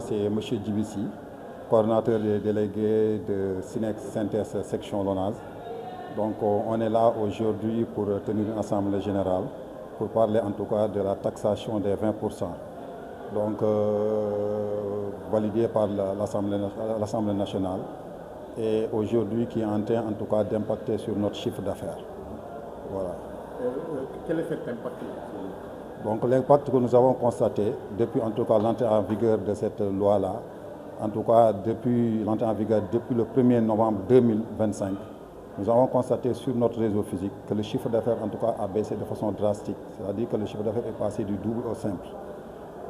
c'est M. Djibissi, coordonnateur des délégués de Sinex Synthèse section Lonase. Donc on est là aujourd'hui pour tenir une assemblée générale, pour parler en tout cas de la taxation des 20%. Donc validée par l'Assemblée nationale et aujourd'hui qui est en train en tout cas d'impacter sur notre chiffre d'affaires. Voilà. Quel est cet impact? Donc l'impact que nous avons constaté depuis en tout cas l'entrée en vigueur de cette loi-là, en tout cas depuis l'entrée en vigueur depuis le 1er novembre 2025, nous avons constaté sur notre réseau physique que le chiffre d'affaires en tout cas a baissé de façon drastique, c'est-à-dire que le chiffre d'affaires est passé du double au simple.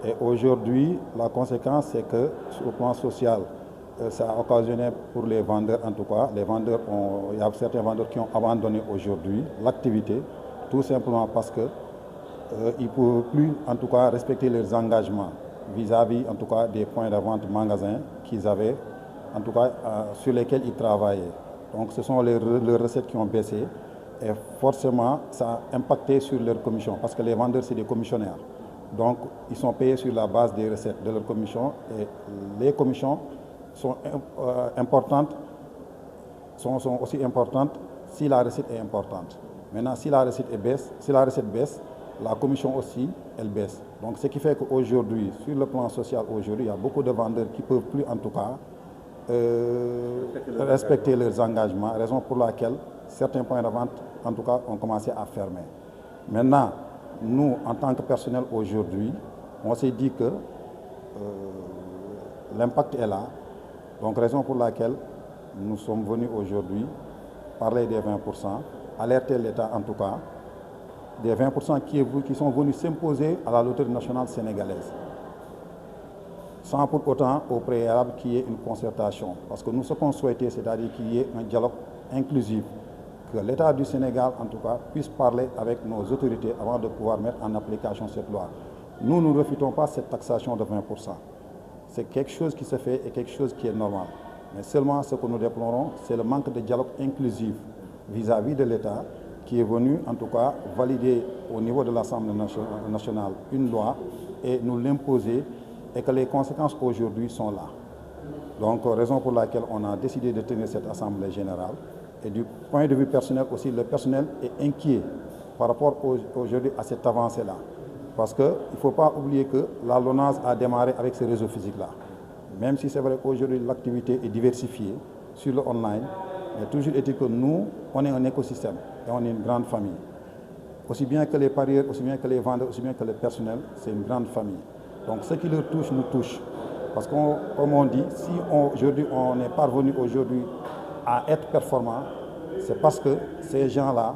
Et aujourd'hui, la conséquence c'est que sur le plan social, ça a occasionné pour les vendeurs en tout cas, il y a certains vendeurs qui ont abandonné aujourd'hui l'activité, tout simplement parce que ils ne peuvent plus en tout cas respecter leurs engagements vis-à-vis en tout cas des points de vente magasins qu'ils avaient, en tout cas sur lesquels ils travaillaient. Donc ce sont leurs recettes qui ont baissé et forcément ça a impacté sur leurs commissions parce que les vendeurs c'est des commissionnaires. Donc ils sont payés sur la base des recettes de leurs commissions et les commissions sont importantes, sont aussi importantes si la recette est importante. Maintenant si la recette baisse, la commission aussi, elle baisse. Donc ce qui fait qu'aujourd'hui, sur le plan social, aujourd'hui, il y a beaucoup de vendeurs qui ne peuvent plus en tout cas respecter leurs engagements, raison pour laquelle certains points de vente, en tout cas, ont commencé à fermer. Maintenant, nous, en tant que personnel aujourd'hui, on s'est dit que l'impact est là. Donc raison pour laquelle nous sommes venus aujourd'hui parler des 20%, alerter l'État en tout cas, des 20% qui sont venus s'imposer à la loterie nationale sénégalaise. Sans pour autant, au préalable, qu'il y ait une concertation. Parce que nous, ce qu'on souhaitait, c'est-à-dire qu'il y ait un dialogue inclusif, que l'État du Sénégal, en tout cas, puisse parler avec nos autorités avant de pouvoir mettre en application cette loi. Nous ne refutons pas cette taxation de 20%. C'est quelque chose qui se fait et quelque chose qui est normal. Mais seulement ce que nous déplorons, c'est le manque de dialogue inclusif vis-à-vis de l'État, qui est venu en tout cas valider au niveau de l'Assemblée nationale une loi et nous l'imposer et que les conséquences aujourd'hui sont là. Donc raison pour laquelle on a décidé de tenir cette Assemblée générale et du point de vue personnel aussi, le personnel est inquiet par rapport aujourd'hui à cette avancée-là. Parce qu'il ne faut pas oublier que la LONASE a démarré avec ce réseau physique-là. Même si c'est vrai qu'aujourd'hui l'activité est diversifiée sur le online, mais toujours est-il que nous, on est un écosystème et on est une grande famille. Aussi bien que les parieurs, aussi bien que les vendeurs, aussi bien que le personnel, c'est une grande famille. Donc ce qui leur touche, nous touche. Parce que, comme on dit, si aujourd'hui on est parvenu aujourd'hui à être performant, c'est parce que ces gens-là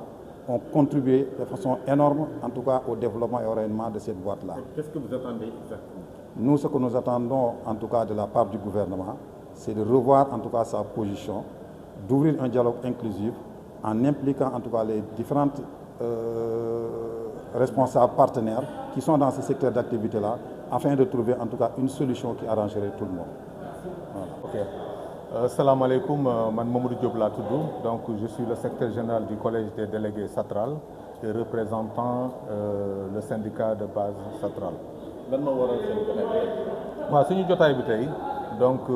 ont contribué de façon énorme, en tout cas au développement et au rayonnement de cette boîte-là. Qu'est-ce que vous attendez exactement? Nous, ce que nous attendons, en tout cas de la part du gouvernement, c'est de revoir en tout cas sa position, d'ouvrir un dialogue inclusif en impliquant en tout cas les différentes responsables partenaires qui sont dans ce secteur d'activité-là afin de trouver en tout cas une solution qui arrangerait tout le monde. Voilà. Ok. Salam alaikum, man Mamadou Diop laa tudd. Donc je suis le secrétaire général du collège des délégués Satral et représentant le syndicat de base Satral. lan moo waral seen jotaay bi? waaw suñu jotaay bi tey donc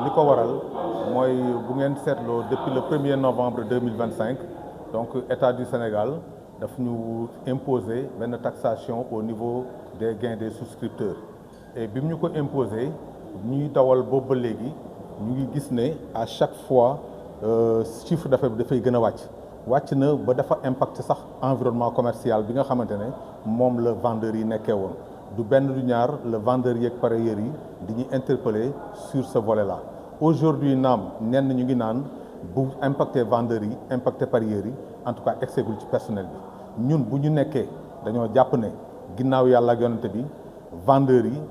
li ko waral mooy bu ngeen seetloo depuis le 1er novembre 2025 donc État du Sénégal daf ñu imposer benn taxation au niveau des gains des souscripteurs et bi mu ñu ko imposer ñuy dawal boobu ba léegi ñu ngi gis ne à chaque fois chiffre d'affaires bi dafay gën a wàcc na ba dafa impacter sax environnement commercial bi nga xamante ne moom la vendeurs yi nekkee woon. Du benn du ñaar le vendeur yeeg parieurs yi di ñu interpeller sur ce volet-là. Aujourd'hui naam ñenn ñu ngi naan bu impacté vendeurs yi impacté parieurs yi en tout cas exegul ci personnel bi ñun bu ñu nekkee dañoo jàpp ne ginnaaw yàlla ak yonante bi vendeurs yi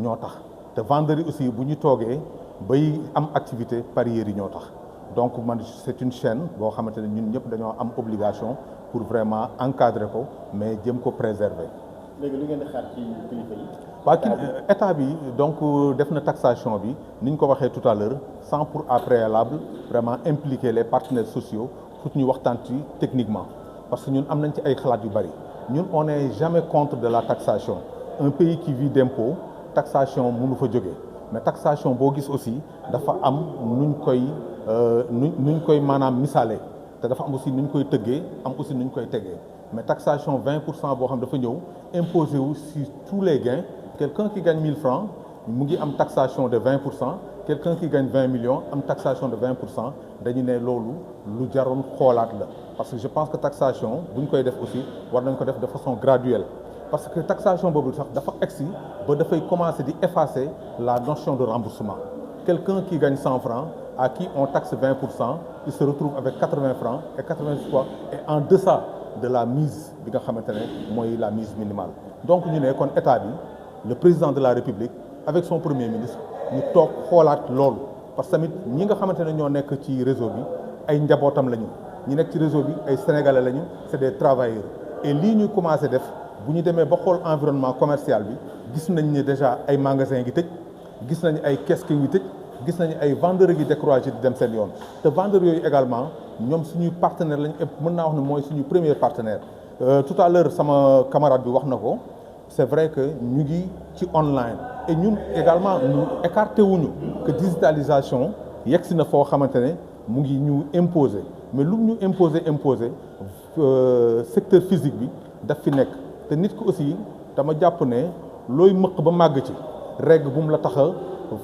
ñoo tax te vendeurs yi aussi bu ñu toogee bay am activité parieurs yi ñoo tax donc man c'est une chaîne boo xamante ne ñun ñëpp dañoo am obligation pour vraiment encadrer ko mais jëm ko préserver. léegi lu ngeen di xaar ci kilifa yi. waa état bi donc def na taxation bi ni ñu ko waxee tout à l'heure sans pour à préalable vraiment impliquer les partenaires sociaux pour ñu waxtaan ci techniquement parce que ñun am nañ ci ay xalaat yu bari ñun on n'est jamais contre de la taxation un pays qui vit d'impôts taxation mënu fa jógee mais taxation boo gis aussi dafa am nuñ koy maanaam misaale te dafa am aussi nuñ koy tëggee am aussi nuñ koy tegee mais taxation 20% boo xam dafa ñëw imposé wu sur tous les gains. Quelqu'un qui gagne 1000 francs mu ngi am taxation de 20%, quelqu'un qui gagne 20 millions am taxation de 20%. dañu ne loolu lu jaroon xoolaat la parce que je pense que taxation bu ñu koy def aussi war nañ ko def de façon graduelle parce que taxation boobu sax dafa egsi ba dafay commencer di effacer la notion de remboursement. Quelqu'un qui gagne 100 francs à qui on taxe 20%, il se retrouve avec 80 francs et 80 fois et en deçà de la mise bi nga xamante ne mooy la mise minimale. Donc ñu ne kon état bi le président de la République avec son premier ministre ñu toog xoolaat loolu parce que tamit ñi nga xamante ne ñoo nekk ci réseau bi ay njabootam lañu ñi nekk ci réseau bi ay sénégalais lañu c'est des travailleurs et lii ñu commencé def bu ñu demee ba xool environnement commercial bi gis nañ ne déjà ay magasins gi tëj gis nañ ay kiosques yi tëj gis nañu ay vendeurs yi découragés di dem seen yoon te vendeurs yooyu également ñoom suñuy partenaire lañu mën naa wax ne mooy suñu premier partenaire. Tout à l'heure sama camarade bi wax na ko c'est vrai que ñu ngi ci online et ñun également ñu écarté wuñu que digitalisation yegsi na foo xamante ne mu ngi ñu imposer mais lu ñu imposer secteur physique bi daf fi nekk te nit ki aussi dama jàpp ne looy mëq ba màgg ci règle bu mu la tax a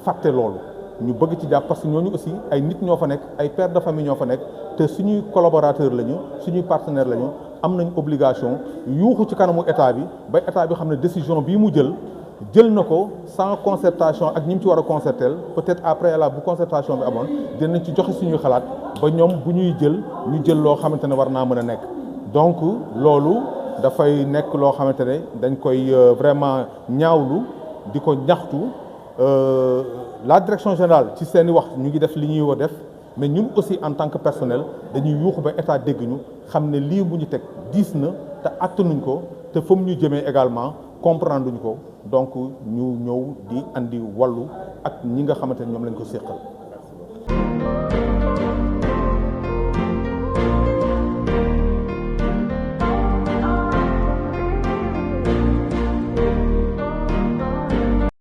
fàtte loolu ñu bëgg ci jàpp parce que ñooñu aussi ay nit ñoo fa nekk ay pères de famille ñoo fa nekk te suñuy collaborateurs lañu suñuy partenaires lañu am nañ obligation yuuxu ci kanamu état bi ba état bi xam ne décision bii mu jël na ko sans concertation ak ñi mu ci war a concerter peut-être après la bu concertation bi amoon dinañ ci joxe suñuy xalaat ba ñoom bu ñuy ñu jël loo xamante ne war naa mën a nekk. donc loolu dafay nekk loo xamante ne dañ koy vraiment ñaawlu di ko ñaxtu. La direction générale ci seeni wax ñu ngi def li ñuy war def mais ñun aussi en tant que personnel dañuy yuuxu ba état dégg ñu xam ne lii mu ñu teg diis na te attanuñ ko te fa mu ñu jëmee également comprendre duñ ko donc ñu ñëw di andi wàllu ak ñi nga xamante ne ñoom lañ ko séqal